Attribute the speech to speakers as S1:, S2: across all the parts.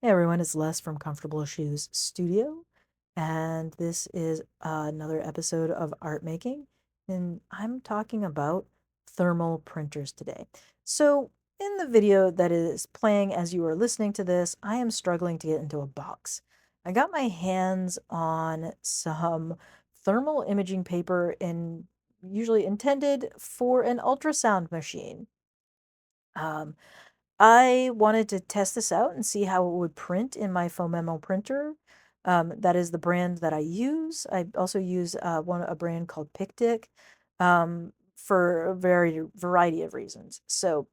S1: Hey everyone, it's Les from Comfortable Shoes Studio, and this is another episode of Art Making, and I'm talking about thermal printers today. So, in the video that is playing as you are listening to this, I am struggling to get into a box. I got my hands on some thermal imaging paper usually intended for an ultrasound machine. Um, I wanted to test this out and see how it would print in my FOM Memo printer. That is the brand that I use. I also use a brand called Picdiic for a variety of reasons. So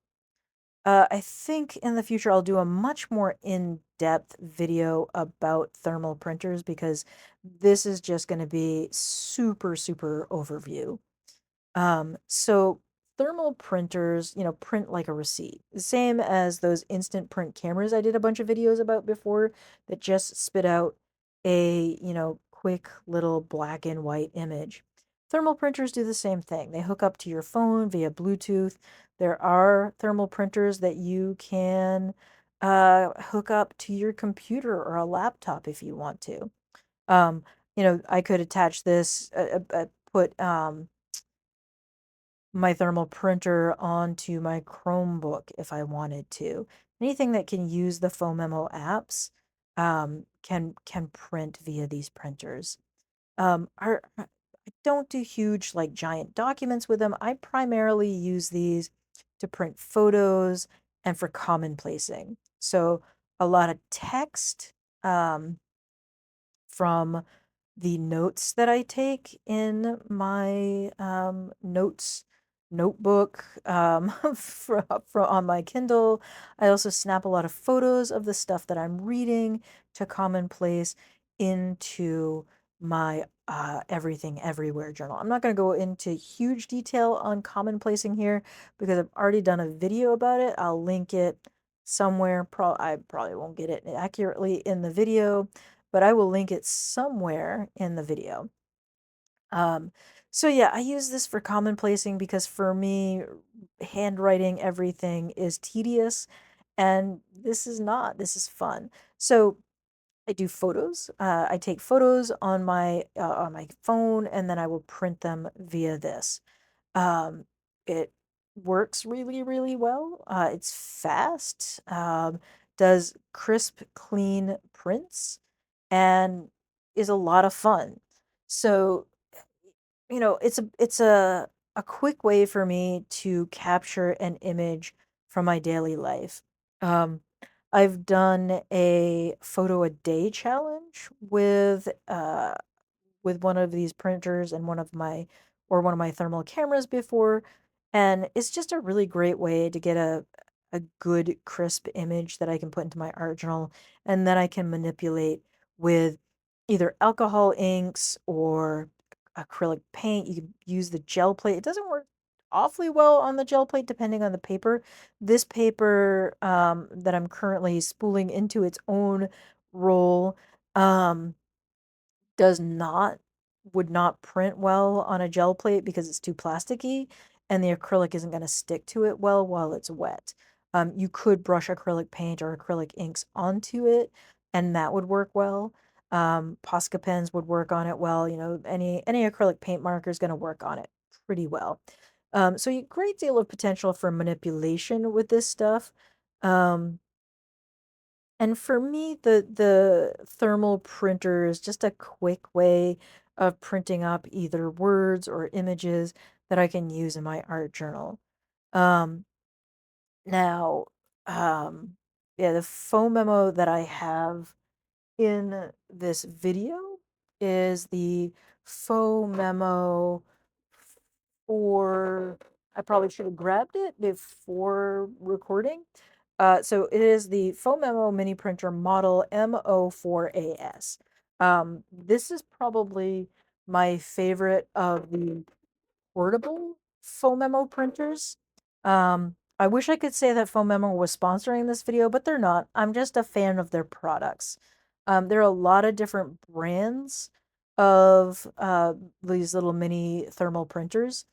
S1: I think in the future I'll do a much more in-depth video about thermal printers because this is just going to be super overview. So thermal printers, print like a receipt. The same as those instant print cameras I did a bunch of videos about before that just spit out a, quick little black and white image. Thermal printers do the same thing. They hook up to your phone via Bluetooth. There are thermal printers that you can hook up to your computer or a laptop if you want to. Um, I could attach this, put my thermal printer onto my Chromebook if I wanted to. Anything that can use the FOM Memo apps can print via these printers. I don't do huge like giant documents with them. I primarily use these to print photos and for common placing. So a lot of text from the notes that I take in my notes notebook on my Kindle. I also snap a lot of photos of the stuff that I'm reading to commonplace into my Everything Everywhere journal. I'm not going to go into huge detail on commonplacing here because I've already done a video about it. I'll link it somewhere. I probably won't get it accurately in the video, but I will link it somewhere in the video. Um, so yeah, I use this for commonplacing because for me, handwriting everything is tedious, and this is not. This is fun. So I do photos. I take photos on my phone, and then I will print them via this. It works really well. It's fast. Does crisp, clean prints, and is a lot of fun. So, it's a quick way for me to capture an image from my daily life. Um, I've done a photo a day challenge with one of these printers and one of my thermal cameras before, and it's just a really great way to get a good crisp image that I can put into my art journal and then I can manipulate with either alcohol inks or acrylic paint. You can use the gel plate. It doesn't work awfully well on the gel plate depending on the paper. This paper that I'm currently spooling into its own roll um, does not would not print well on a gel plate because it's too plasticky and the acrylic isn't going to stick to it well while it's wet. You could brush acrylic paint or acrylic inks onto it and that would work well. Posca pens would work on it well. Any acrylic paint marker is going to work on it pretty well. So a great deal of potential for manipulation with this stuff. Um, and for me, the thermal printer is just a quick way of printing up either words or images that I can use in my art journal. Um, now, um, yeah, the phone memo that I have in this video is the FOM Memo for, I probably should have grabbed it before recording. So it is the FOM Memo mini printer model MO4AS. This is probably my favorite of the portable FOM Memo printers. I wish I could say that FOM Memo was sponsoring this video, but they're not. I'm just a fan of their products. There are a lot of different brands of these little mini thermal printers,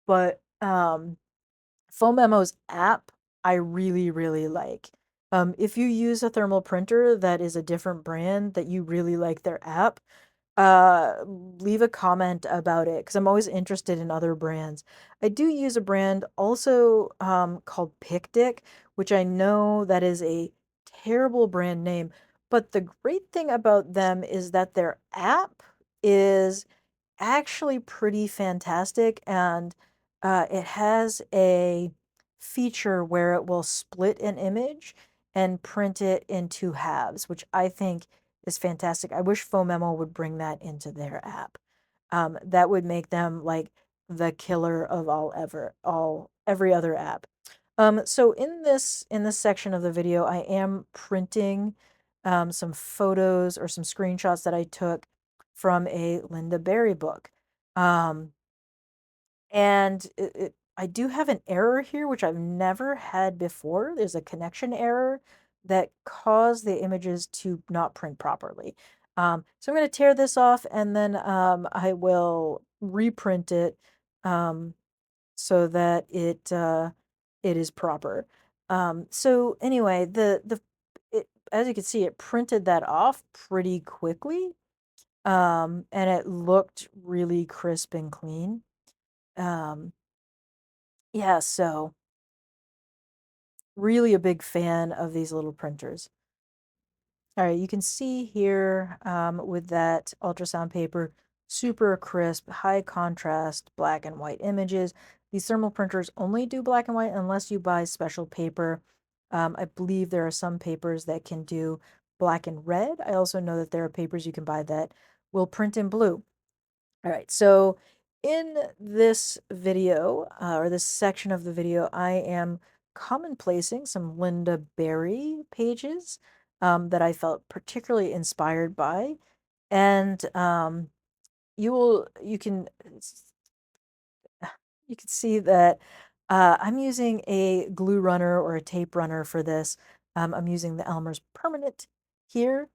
S1: but FOM Memo's app I really like. If you use a thermal printer that is a different brand that you really like their app, leave a comment about it because I'm always interested in other brands. I do use a brand also called Picdiic, which I know that is a terrible brand name, but the great thing about them is that their app is actually pretty fantastic, and it has a feature where it will split an image and print it in two halves, which I think is fantastic. I wish FOM Memo would bring that into their app. That would make them like the killer of every other app. So in this section of the video, I am printing some photos or some screenshots that I took from a Linda Berry book. Um, and I do have an error here, which I've never had before. There's a connection error that caused the images to not print properly. So I'm going to tear this off and then I will reprint it um, so that it is proper. So anyway, as you can see, it printed that off pretty quickly, and it looked really crisp and clean. Um, yeah, so really a big fan of these little printers. All right, you can see here with that ultrasound paper, super crisp, high contrast, black and white images. These thermal printers only do black and white unless you buy special paper. I believe there are some papers that can do black and red. I also know that there are papers you can buy that will print in blue. All right, so in this video, or this section of the video, I am commonplacing some Linda Berry pages that I felt particularly inspired by. And you can you can see that I'm using a glue runner or a tape runner for this. I'm using the Elmer's Permanent here,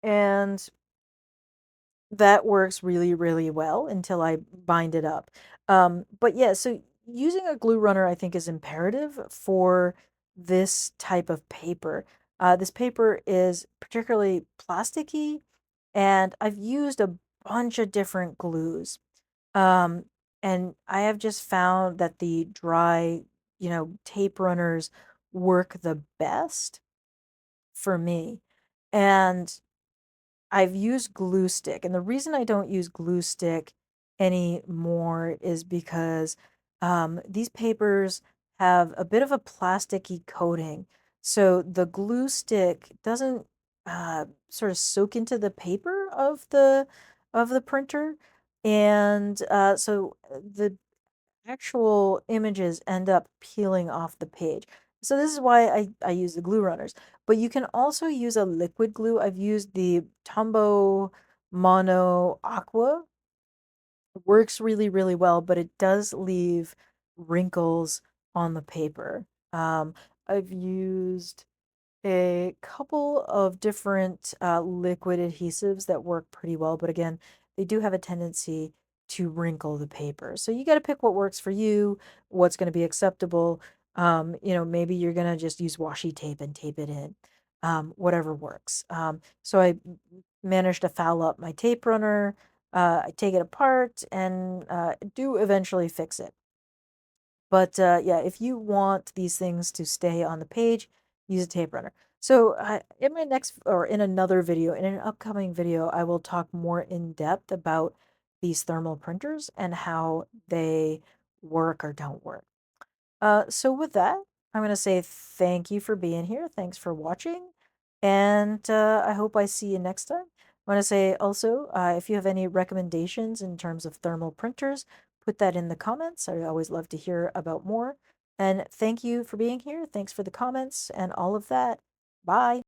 S1: and that works really, really well until I bind it up. But yeah, so using a glue runner, I think, is imperative for this type of paper. This paper is particularly plasticky, and I've used a bunch of different glues. Um, and I have just found that the dry, tape runners work the best for me. And I've used glue stick, and the reason I don't use glue stick anymore is because these papers have a bit of a plasticky coating. So the glue stick doesn't sort of soak into the paper of the printer. And the actual images end up peeling off the page. So this is why I use the glue runners. But you can also use a liquid glue. I've used the Tombow Mono Aqua. It works really, really well, but it does leave wrinkles on the paper. I've used a couple of different liquid adhesives that work pretty well, but again, they do have a tendency to wrinkle the paper. So you got to pick what works for you, what's going to be acceptable. Maybe you're going to just use washi tape and tape it in, whatever works. So I managed to foul up my tape runner. I take it apart and do eventually fix it. But yeah, if you want these things to stay on the page, use a tape runner. So in my next or in another video, in an upcoming video, I will talk more in depth about these thermal printers and how they work or don't work. So with that, I'm going to say thank you for being here. Thanks for watching. And I hope I see you next time. I want to say also, if you have any recommendations in terms of thermal printers, put that in the comments. I always love to hear about more. And thank you for being here. Thanks for the comments and all of that. Bye.